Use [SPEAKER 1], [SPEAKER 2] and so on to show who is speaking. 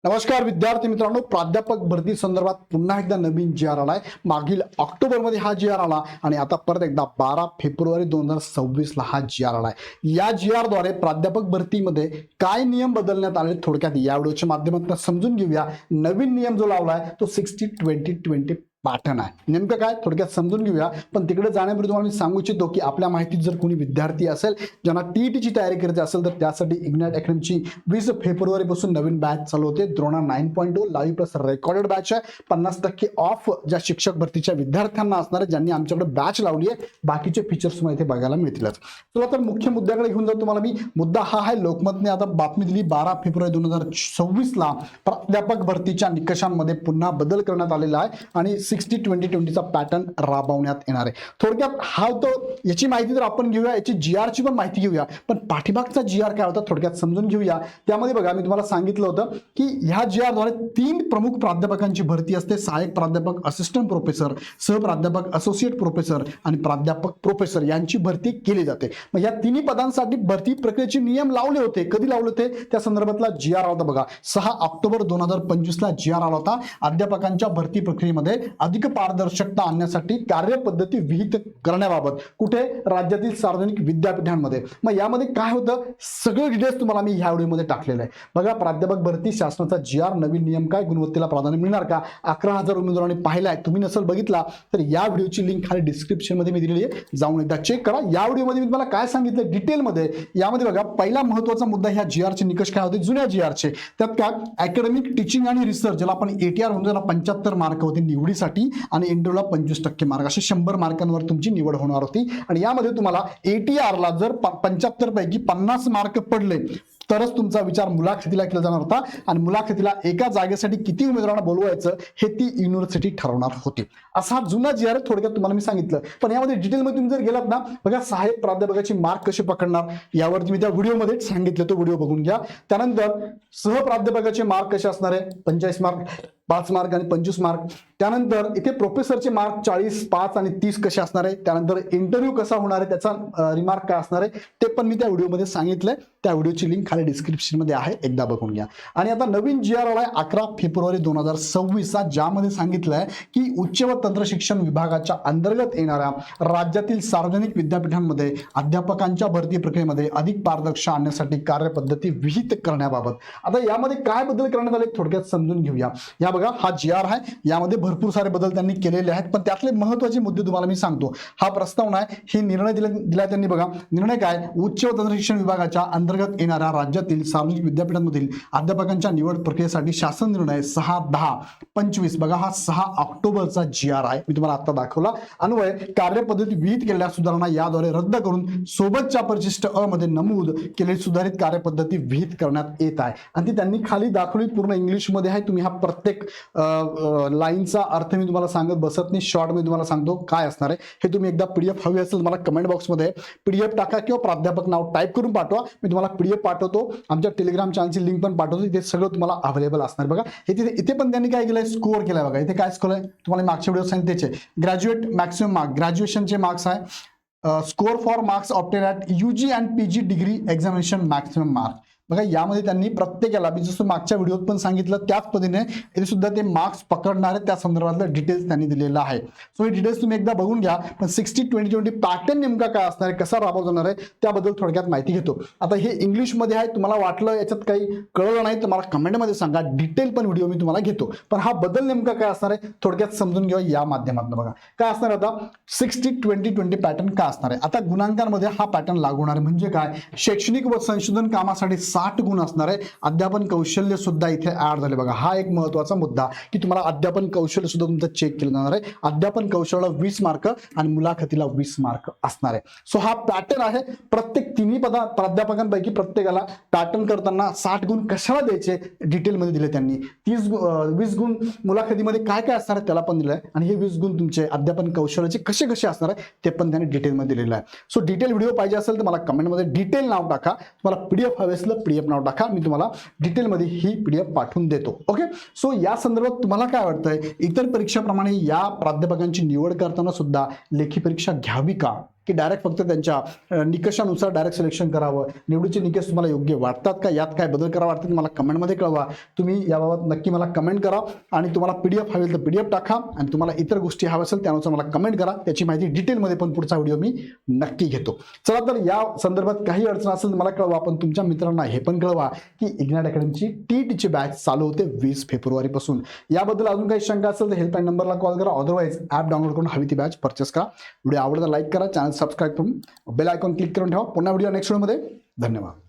[SPEAKER 1] नमस्कार विद्यार्थी मित्रांनो, प्राध्यापक भरती संदर्भात पुन्हा एकदा नवीन जी आर आलाय। मागील ऑक्टोबरमध्ये हा जी आर आला आणि आता परत एकदा 12 फेब्रुवारी 2026 ला हा जी आर आलाय। या जी आर द्वारे प्राध्यापक भरतीमध्ये काय नियम बदलण्यात आले थोडक्यात या व्हिडिओच्या माध्यमातून समजून घेऊया। नवीन नियम जो लावलाय तो 60-20-20 पॅटर्न आहे। नेमकं काय थोडक्यात समजून घेऊया, पण तिकडे जाण्यापूर्वी तुम्हाला मी सांगू इच्छितो की आपल्या माहितीत जर कोणी विद्यार्थी असेल ज्यांना टीईटीची तयारी करायची असेल तर त्यासाठी इग्नाइट अकॅडमीची 20 फेब्रुवारी पासून नवीन बॅच चालू होते। Drona 9.0 live plus recorded batch आहे। 50% ऑफ ज्या शिक्षक भरतीच्या विद्यार्थ्यांना असणार आहे ज्यांनी आमच्याकडे बॅच लावली आहे। बाकीचे फीचर्स तुम्हाला इथे बघायला मिळतीलच। चला तर मुख्य मुद्द्याकडे घेऊन जातो तुम्हाला मी। मुद्दा हा आहे, लोकमतने आता बातमी दिली 12 फेब्रुवारी 2026 ला प्राध्यापक भरतीच्या निकषांमध्ये पुन्हा बदल करण्यात आलेला आहे आणि 60-20-20 चा पॅटर्न राबवण्यात येणार आहे। थोडक्यात हा तो याची माहिती तर आपण घेऊया, याची जी आर ची पण माहिती घेऊया, पण पाठीमागचा जी आर काय होता थोडक्यात समजून घेऊया। त्यामध्ये बघा मी तुम्हाला सांगितलं होतं की ह्या जी आर द्वारे 3 प्रमुख प्राध्यापकांची भरती असते। सहाय्यक प्राध्यापक, असिस्टंट प्रोफेसर, सहप्राध्यापक, असोसिएट प्रोफेसर आणि प्राध्यापक प्रोफेसर यांची भरती केली जाते। मग या तिन्ही पदांसाठी भरती प्रक्रियेचे नियम लावले होते। कधी लावले होते त्या संदर्भातला जी आर होता बघा। 6 ऑक्टोबर 2025 ला जी आर आला होता। अध्यापकांच्या भरती प्रक्रियेमध्ये अधिक पारदर्शकता आणण्यासाठी कार्यपद्धती विहित करण्याबाबत कुठे राज्यातील सार्वजनिक विद्यापीठांमध्ये। मग यामध्ये काय होतं सगळे डिटेल्स तुम्हाला मी ह्या व्हिडिओमध्ये टाकलेलं आहे बघा। प्राध्यापक भरती शासनाचा जी आर, नवीन नियम काय, गुणवत्तेला प्राधान्य मिळणार का, 11,000 उमेदवारांनी पाहिलाय। तुम्ही नसेल बघितला तर या व्हिडिओची लिंक खाली डिस्क्रिप्शन मध्ये मी दिलेली आहे, जाऊन एकदा चेक करा। या व्हिडिओमध्ये मी तुम्हाला काय सांगितलं डिटेलमध्ये यामध्ये बघा। पहिला महत्त्वाचा मुद्दा ह्या जी आर चे निकष काय होते जुन्या जी आर चे, त्यात काय अकॅडमिक टीचिंग आणि रिसर्च ज्याला आपण एटीआर म्हणतो, त्याला 75 मार्क होते निवडीसाठी आणि इंटरव्ह्यूला 25% मार्क, असे 100 मार्कांवर तुमची निवड होणार होती। आणि यामध्ये तुम्हाला एटीआर ला जर 75 पैकी 50 मार्क पडले तरच तुमचा विचार मुलाखतीला केला जाणार होता आणि मुलाखतीला एका जागेसाठी किती उमेदवारांना बोलवायचं हे ती युनिव्हर्सिटी ठरवणार होती। असा जुना जी आर थोडक्यात तुम्हाला मी सांगितलं। पण यामध्ये डिटेलमध्ये तुम्ही जर गेलात ना बघा, सहाय्यक प्राध्यापकाची मार्क कसे पकडणार यावरती मी त्या व्हिडिओमध्ये सांगितलं, तो व्हिडिओ बघून घ्या। त्यानंतर सहप्राध्यापकाचे मार्क कसे असणार आहे, 45 मार्क, 5 मार्क आणि 25 मार्क। त्यानंतर इथे प्रोफेसरचे मार्क 40, 5 आणि 30 कसे असणार आहे। त्यानंतर इंटरव्ह्यू कसा होणार आहे, त्याचा रिमार्क काय असणार आहे ते पण मी त्या व्हिडिओमध्ये सांगितलंय। त्या व्हिडिओची लिंक खाली डिस्क्रिप्शन मध्ये आहे, एकदा बघून घ्या। आणि आता नवीन जी आर आलाय 11 फेब्रुवारी 2026 चा, ज्यामध्ये सांगितलंय की उच्च व तंत्र शिक्षण विभागाच्या अंतर्गत येणाऱ्या राज्यातील सार्वजनिक विद्यापीठांमध्ये अध्यापकांच्या भरती प्रक्रियेमध्ये अधिक पारदर्शकता आणण्यासाठी कार्यपद्धती विहित करण्याबाबत। आता यामध्ये काय बदल करण्यात आले थोडक्यात समजून घेऊया। या बघा हा जी आर आहे, यामध्ये भरपूर सारे बदल त्यांनी केलेले आहेत, पण त्यातले महत्त्वाचे मुद्दे तुम्हाला मी सांगतो। हा प्रस्तावना आहे, हे निर्णय दिला त्यांनी बघा। निर्णय काय, उच्च व तंत्र शिक्षण विभागाच्या अंतर्गत येणाऱ्या राज्यातील सार्वजनिक विद्यापीठांमधील अध्यापकांच्या निवड प्रक्रियेसाठी शासन निर्णय 6/10/25 बघा, हा 6 ऑक्टोबरचा जी आर आहे, मी तुम्हाला आता दाखवला। अन्वय कार्यपद्धती विहित केलेल्या सुधारणा याद्वारे रद्द करून सोबतच्या परिशिष्ट अ मध्ये नमूद केलेली सुधारित कार्यपद्धती विहित करण्यात येत आहे। आणि ती त्यांनी खाली दाखवली, पूर्ण इंग्लिश मध्ये आहे। तुम्ही हा प्रत्येक लाईनचा अर्थ मी तुम्हाला सांगत बसत नाही, शॉर्ट मध्ये तुम्हाला सांगतो काय असणार आहे हे। तुम्ही एकदा पीडीएफ हवी असेल मला कमेंट बॉक्समध्ये पीडीएफ टाका किंवा प्राध्यापक नाव टाईप करून पाठवा, मी तुम्हाला पीडीएफ पाठवतो। आमच्या टेलिग्राम चॅनलची लिंक पण पाठवतो, इथे सगळं तुम्हाला अवेलेबल असणार बघा। इथे पण त्यांनी काय केलंय, स्कोअर केलाय बघा। इथे काय स्कोअर आहे तुम्हाला मागच्या व्हिडिओ सांगितले त्याचे, ग्रॅज्युएट मॅक्सिमम मार्क, ग्रॅज्युएशनचे मार्क्स आहे। Score for marks obtain at UG and PG degree examination maximum mark बघा। यामध्ये त्यांनी प्रत्येकाला मी जसं मागच्या व्हिडिओत पण सांगितलं त्याच पद्धतीने इथे सुद्धा ते मार्क्स पकडणार आहेत, त्या संदर्भातलं डिटेल्स त्यांनी दिलेलं आहे। सो हे डिटेल्स तुम्ही एकदा बघून घ्या। पण 60-20-20 पॅटर्न नेमका काय असणार आहे, कसा राबवला जाणार आहे त्याबद्दल थोडक्यात माहिती घेतो। आता हे इंग्लिशमध्ये आहे, तुम्हाला वाटलं याच्यात काही कळलं नाही तर मला कमेंटमध्ये सांगा, डिटेल पण व्हिडिओ मी तुम्हाला घेतो। पण हा बदल नेमका काय असणार आहे थोडक्यात समजून घ्या या माध्यमातून बघा। काय असणार आता 60-20-20 पॅटर्न काय असणार आहे। आता गुणांकांमध्ये हा पॅटर्न लागू होणार आहे, म्हणजे काय, शैक्षणिक व संशोधन कामासाठी 60 गुण असणार आहे। अध्यापन कौशल्य सुद्धा इथे ऍड झाले बघा। हा एक महत्त्वाचा मुद्दा की तुम्हाला अध्यापन कौशल्य सुद्धा तुमचं चेक केलं जाणार आहे। अध्यापन कौशल्याला 20 मार्क आणि मुलाखतीला 20 मार्क असणार आहे। सो हा पॅटर्न आहे। प्रत्येक तिन्ही प्राध्यापकांपैकी प्रत्येकाला पॅटर्न करताना 60 गुण कशाला द्यायचे डिटेलमध्ये दिले त्यांनी। 20 गुण मुलाखतीमध्ये काय काय असणार आहे त्याला पण दिलंय, आणि हे 20 गुण तुमचे अध्यापन कौशल्याचे कसे कसे असणार आहे ते पण त्यांनी डिटेलमध्ये दिलेलं आहे। सो डिटेल व्हिडिओ पाहिजे असेल तर मला कमेंटमध्ये डिटेल नाव टाका, तुम्हाला पीडीएफ हवे असेल पीडीएफ नाव टाका, मी तुम्हाला डिटेलमध्ये ही पीडीएफ पाठवून देतो। ओके, सो या संदर्भात तुम्हाला काय वाटतंय, इतर परीक्षाप्रमाणे या प्राध्यापकांची निवड करताना सुद्धा लेखी परीक्षा घ्यावी का की डायरेक्ट फक्त त्यांच्या निकषानुसार डायरेक्ट सिलेक्शन करावं? निवडीचे निकष तुम्हाला योग्य वाटतात का? यात काय बदल करावा वाटतात मला कमेंटमध्ये कळवा. तुम्ही याबाबत नक्की मला कमेंट करा आणि तुम्हाला PDF हवी तर PDF टाका आणि तुम्हाला इतर गोष्टी हव्या असेल त्यानुसार मला कमेंट करा. त्याची माहिती डिटेलमध्ये पण पुढचा व्हिडिओ मी नक्की घेतो. चला तर या संदर्भात काही अडचण असेल तर मला कळवा, पण तुमच्या मित्रांना हे पण कळवा की इग्नाइट अकॅडमीची TETची बॅच चालू होते 20 फेब्रुवारीपासून. याबद्दल अजून काही शंका असेल तर हेल्पलाईन नंबरला कॉल करा. अदरवाईज ॲप डाउनलोड करून हवी ती बॅच परचेस करा. व्हिडिओ आवडला लाईक करा, चॅनल सबस्क्राईब करून बेल आयकॉन क्लिक करून ठेवा. पुन्हा व्हिडिओ नेक्स्ट व्हिडिओमध्ये. धन्यवाद.